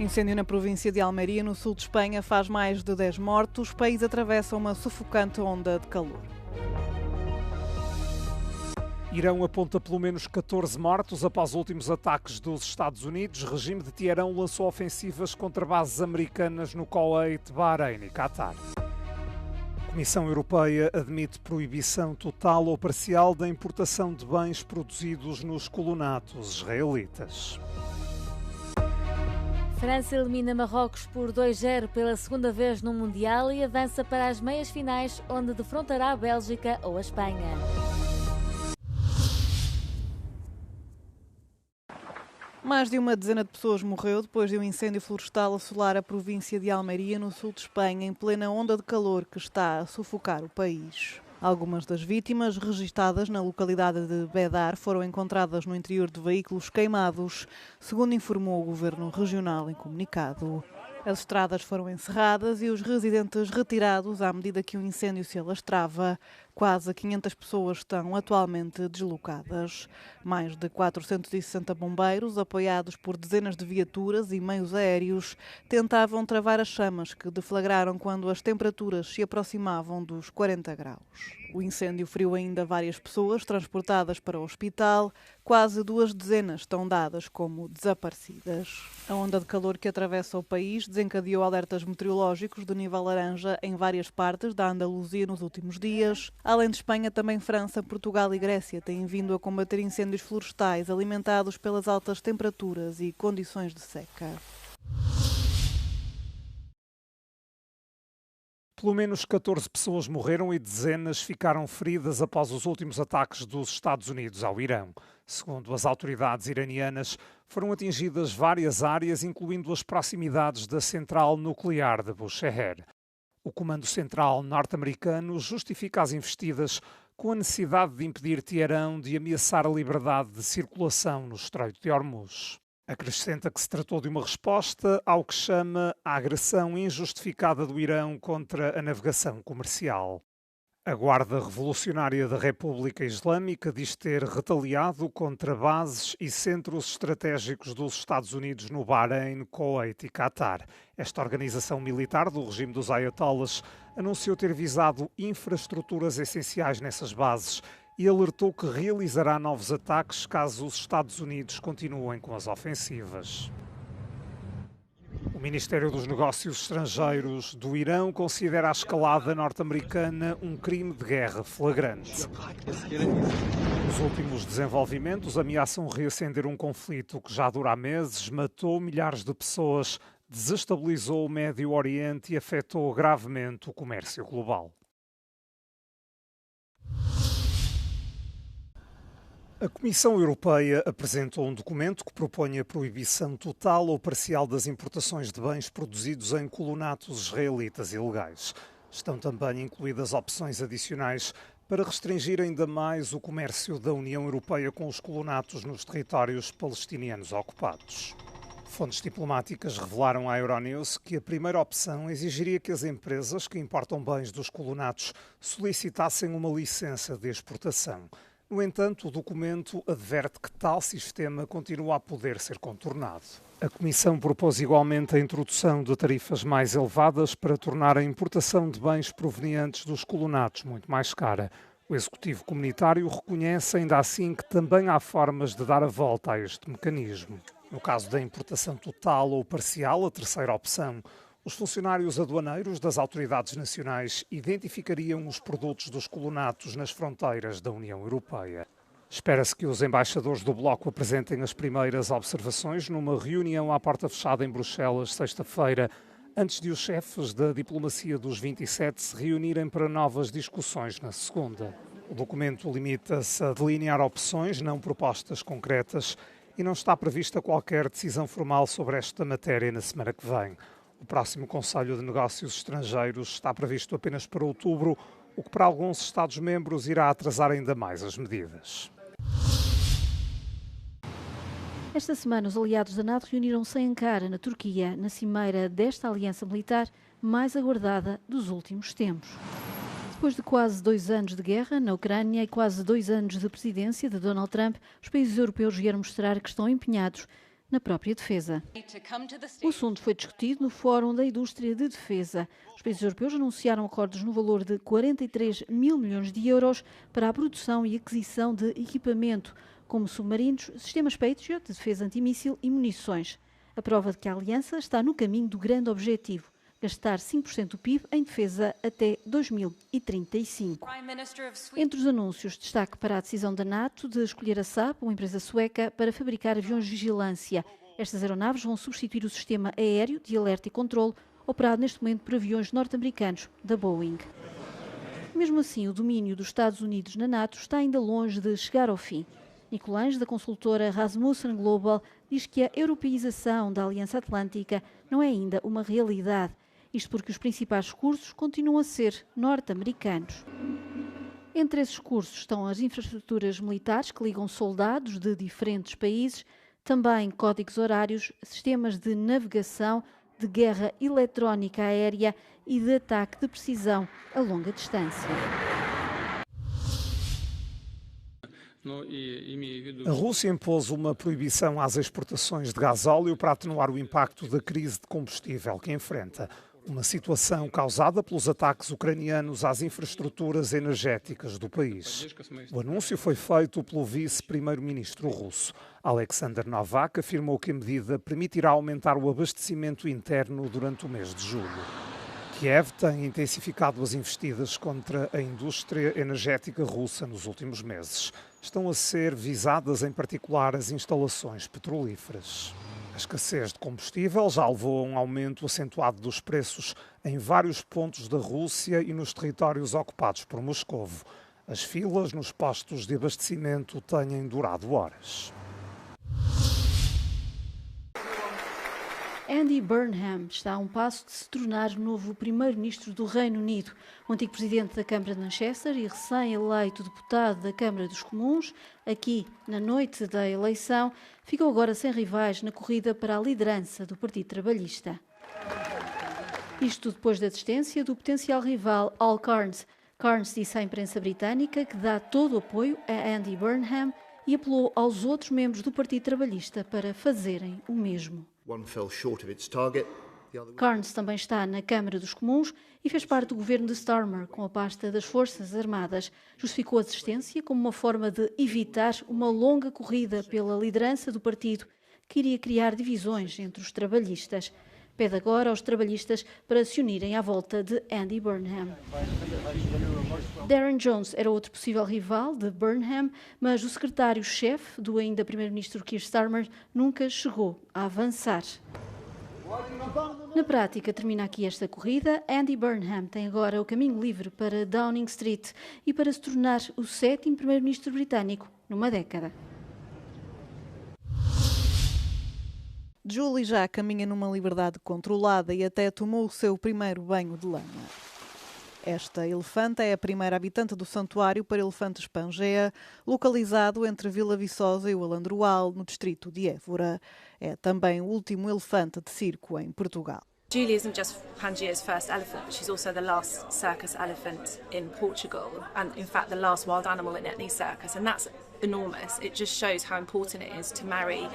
Incêndio na província de Almeria, no sul de Espanha, faz mais de 10 mortos. O país atravessa uma sufocante onda de calor. Irão aponta pelo menos 14 mortos após últimos ataques dos Estados Unidos. O regime de Teherão lançou ofensivas contra bases americanas no Kuwait, Bahrein e Qatar. A Comissão Europeia admite proibição total ou parcial da importação de bens produzidos nos colonatos israelitas. França elimina Marrocos por 2-0 pela segunda vez no Mundial e avança para as meias finais, onde defrontará a Bélgica ou a Espanha. Mais de uma dezena de pessoas morreu depois de um incêndio florestal assolar a província de Almeria, no sul de Espanha, em plena onda de calor que está a sufocar o país. Algumas das vítimas, registadas na localidade de Bédar, foram encontradas no interior de veículos queimados, segundo informou o governo regional em comunicado. As estradas foram encerradas e os residentes retirados à medida que o incêndio se alastrava. Quase 500 pessoas estão atualmente deslocadas. Mais de 460 bombeiros, apoiados por dezenas de viaturas e meios aéreos, tentavam travar as chamas que deflagraram quando as temperaturas se aproximavam dos 40 graus. O incêndio feriu ainda várias pessoas transportadas para o hospital. Quase 2 dezenas estão dadas como desaparecidas. A onda de calor que atravessa o país desencadeou alertas meteorológicos de nível laranja em várias partes da Andaluzia nos últimos dias. Além de Espanha, também França, Portugal e Grécia têm vindo a combater incêndios florestais alimentados pelas altas temperaturas e condições de seca. Pelo menos 14 pessoas morreram e dezenas ficaram feridas após os últimos ataques dos Estados Unidos ao Irão. Segundo as autoridades iranianas, foram atingidas várias áreas, incluindo as proximidades da central nuclear de Bushehr. O Comando Central norte-americano justifica as investidas com a necessidade de impedir Teherão de ameaçar a liberdade de circulação no Estreito de Hormuz. Acrescenta que se tratou de uma resposta ao que chama a agressão injustificada do Irão contra a navegação comercial. A Guarda Revolucionária da República Islâmica diz ter retaliado contra bases e centros estratégicos dos Estados Unidos no Bahrein, Kuwait e Qatar. Esta organização militar do regime dos Ayatollahs anunciou ter visado infraestruturas essenciais nessas bases e alertou que realizará novos ataques caso os Estados Unidos continuem com as ofensivas. O Ministério dos Negócios Estrangeiros do Irão considera a escalada norte-americana um crime de guerra flagrante. Os últimos desenvolvimentos ameaçam reacender um conflito que já dura há meses, matou milhares de pessoas, desestabilizou o Médio Oriente e afetou gravemente o comércio global. A Comissão Europeia apresentou um documento que propõe a proibição total ou parcial das importações de bens produzidos em colonatos israelitas ilegais. Estão também incluídas opções adicionais para restringir ainda mais o comércio da União Europeia com os colonatos nos territórios palestinianos ocupados. Fontes diplomáticas revelaram à Euronews que a primeira opção exigiria que as empresas que importam bens dos colonatos solicitassem uma licença de exportação. No entanto, o documento adverte que tal sistema continua a poder ser contornado. A Comissão propôs igualmente a introdução de tarifas mais elevadas para tornar a importação de bens provenientes dos colonatos muito mais cara. O Executivo Comunitário reconhece ainda assim que também há formas de dar a volta a este mecanismo. No caso da importação total ou parcial, a terceira opção, os funcionários aduaneiros das autoridades nacionais identificariam os produtos dos colonatos nas fronteiras da União Europeia. Espera-se que os embaixadores do Bloco apresentem as primeiras observações numa reunião à porta fechada em Bruxelas, sexta-feira, antes de os chefes da diplomacia dos 27 se reunirem para novas discussões na segunda. O documento limita-se a delinear opções, não propostas concretas, e não está prevista qualquer decisão formal sobre esta matéria na semana que vem. O próximo Conselho de Negócios Estrangeiros está previsto apenas para outubro, o que para alguns Estados-membros irá atrasar ainda mais as medidas. Esta semana, os aliados da NATO reuniram-se em Ankara, na Turquia, na cimeira desta aliança militar mais aguardada dos últimos tempos. Depois de quase 2 anos de guerra na Ucrânia e quase 2 anos de presidência de Donald Trump, os países europeus vieram mostrar que estão empenhados na própria defesa. O assunto foi discutido no Fórum da Indústria de Defesa. Os países europeus anunciaram acordos no valor de 43 mil milhões de euros para a produção e aquisição de equipamento, como submarinos, sistemas Patriot de defesa antimíssil e munições. A prova de que a aliança está no caminho do grande objetivo: gastar 5% do PIB em defesa até 2035. Entre os anúncios, destaque para a decisão da NATO de escolher a Saab, uma empresa sueca, para fabricar aviões de vigilância. Estas aeronaves vão substituir o sistema aéreo de alerta e controle operado neste momento por aviões norte-americanos da Boeing. Mesmo assim, o domínio dos Estados Unidos na NATO está ainda longe de chegar ao fim. Nicolange, da consultora Rasmussen Global, diz que a europeização da Aliança Atlântica não é ainda uma realidade. Isto porque os principais recursos continuam a ser norte-americanos. Entre esses recursos estão as infraestruturas militares que ligam soldados de diferentes países, também códigos horários, sistemas de navegação, de guerra eletrónica aérea e de ataque de precisão a longa distância. A Rússia impôs uma proibição às exportações de gasóleo para atenuar o impacto da crise de combustível que enfrenta. Uma situação causada pelos ataques ucranianos às infraestruturas energéticas do país. O anúncio foi feito pelo vice-primeiro-ministro russo. Alexander Novak afirmou que a medida permitirá aumentar o abastecimento interno durante o mês de julho. Kiev tem intensificado as investidas contra a indústria energética russa nos últimos meses. Estão a ser visadas, em particular, as instalações petrolíferas. A escassez de combustível já levou a um aumento acentuado dos preços em vários pontos da Rússia e nos territórios ocupados por Moscovo. As filas nos postos de abastecimento têm durado horas. Andy Burnham está a um passo de se tornar o novo primeiro-ministro do Reino Unido. O antigo presidente da Câmara de Manchester e recém-eleito deputado da Câmara dos Comuns, aqui na noite da eleição, ficou agora sem rivais na corrida para a liderança do Partido Trabalhista. Isto depois da desistência do potencial rival Al Cairns. Cairns disse à imprensa britânica que dá todo o apoio a Andy Burnham e apelou aos outros membros do Partido Trabalhista para fazerem o mesmo. Cairns também está na Câmara dos Comuns e fez parte do governo de Starmer, com a pasta das Forças Armadas. Justificou a desistência como uma forma de evitar uma longa corrida pela liderança do partido, que iria criar divisões entre os trabalhistas. Pede agora aos trabalhistas para se unirem à volta de Andy Burnham. Darren Jones era outro possível rival de Burnham, mas o secretário-chefe do ainda primeiro-ministro Keir Starmer nunca chegou a avançar. Na prática, termina aqui esta corrida. Andy Burnham tem agora o caminho livre para Downing Street e para se tornar o 7º primeiro-ministro britânico numa década. Julie já caminha numa liberdade controlada e até tomou o seu primeiro banho de lama. Esta elefanta é a primeira habitante do santuário para elefantes Pangea, localizado entre Vila Viçosa e o Alandroal, no distrito de Évora. É também o último elefante de circo em Portugal. Julie isn't just Pangea's first elephant, but she's also the last circus elephant in Portugal, and in fact the last wild animal in any circus, and that's enormous. It just shows how important it is to marry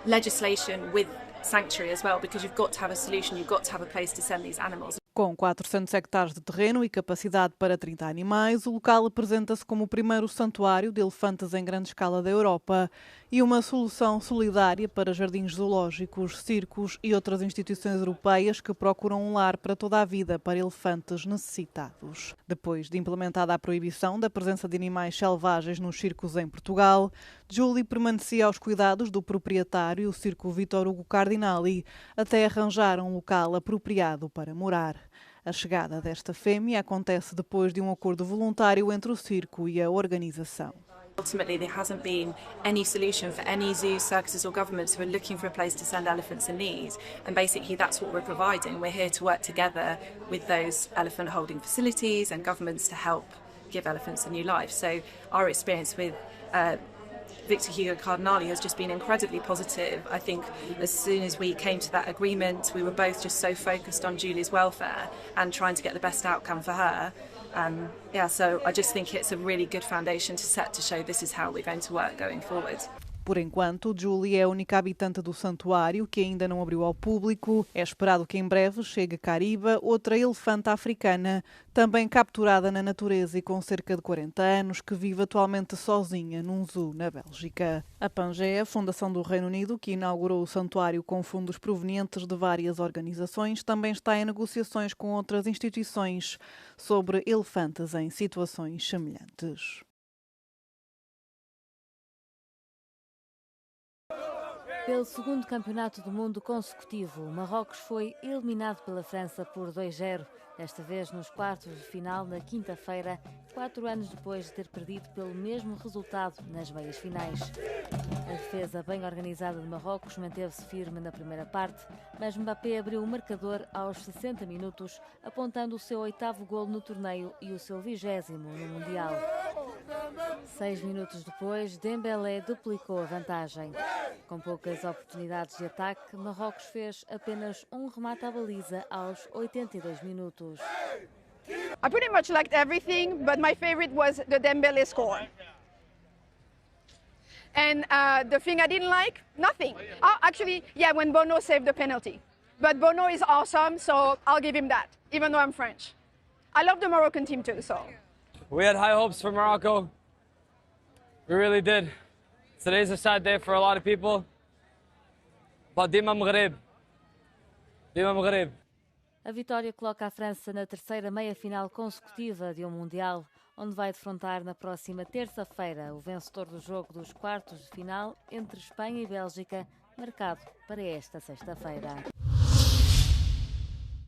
legislation with sanctuary as well, because you've got to have a solution, you've got to have a place to send these animals. Com 400 hectares de terreno e capacidade para 30 animais, o local apresenta-se como o primeiro santuário de elefantes em grande escala da Europa e uma solução solidária para jardins zoológicos, circos e outras instituições europeias que procuram um lar para toda a vida para elefantes necessitados. Depois de implementada a proibição da presença de animais selvagens nos circos em Portugal, Julie permanecia aos cuidados do proprietário, o Circo Vítor Hugo Cardinali, até arranjar um local apropriado para morar. A chegada desta fêmea acontece depois de um acordo voluntário entre o circo e a organização. Ultimately, there hasn't been any solution for any zoos, circuses or governments who are looking for a place to send elephants in need. And basically that's what we're providing. We're here to work together with those elephant holding facilities and governments to help give elephants a new life. So our experience with Victor Hugo Cardinali has just been incredibly positive. I think as soon as we came to that agreement, we were both just so focused on Julie's welfare and trying to get the best outcome for her. So I just think it's a really good foundation to set to show this is how we're going to work going forward. Por enquanto, Julie é a única habitante do santuário que ainda não abriu ao público. É esperado que em breve chegue Cariba, outra elefanta africana, também capturada na natureza e com cerca de 40 anos, que vive atualmente sozinha num zoo na Bélgica. A Pangea, fundação do Reino Unido, que inaugurou o santuário com fundos provenientes de várias organizações, também está em negociações com outras instituições sobre elefantes em situações semelhantes. Pelo segundo campeonato do mundo consecutivo, Marrocos foi eliminado pela França por 2-0, desta vez nos quartos de final na quinta-feira, 4 anos depois de ter perdido pelo mesmo resultado nas meias finais. A defesa bem organizada de Marrocos manteve-se firme na primeira parte, mas Mbappé abriu o marcador aos 60 minutos, apontando o seu 8º golo no torneio e o seu 20º no Mundial. 6 minutos depois, Dembélé duplicou a vantagem. Com poucas oportunidades de ataque, Marrocos fez apenas um remate à baliza aos 82 minutos. I pretty much liked everything, but my favorite was the Dembélé score. And the thing I didn't like, nothing. Oh, actually, yeah, when Bono saved the penalty. But Bono is awesome, so I'll give him that, even though I'm French. I love the Moroccan team too, so. We had high hopes for Morocco. We really did. Today's a sad day for a lot of people. But Dima Maghreb. Dima Maghreb. A vitória coloca a França na terceira meia-final consecutiva de um Mundial, onde vai defrontar na próxima terça-feira o vencedor do jogo dos quartos de final entre Espanha e Bélgica, marcado para esta sexta-feira.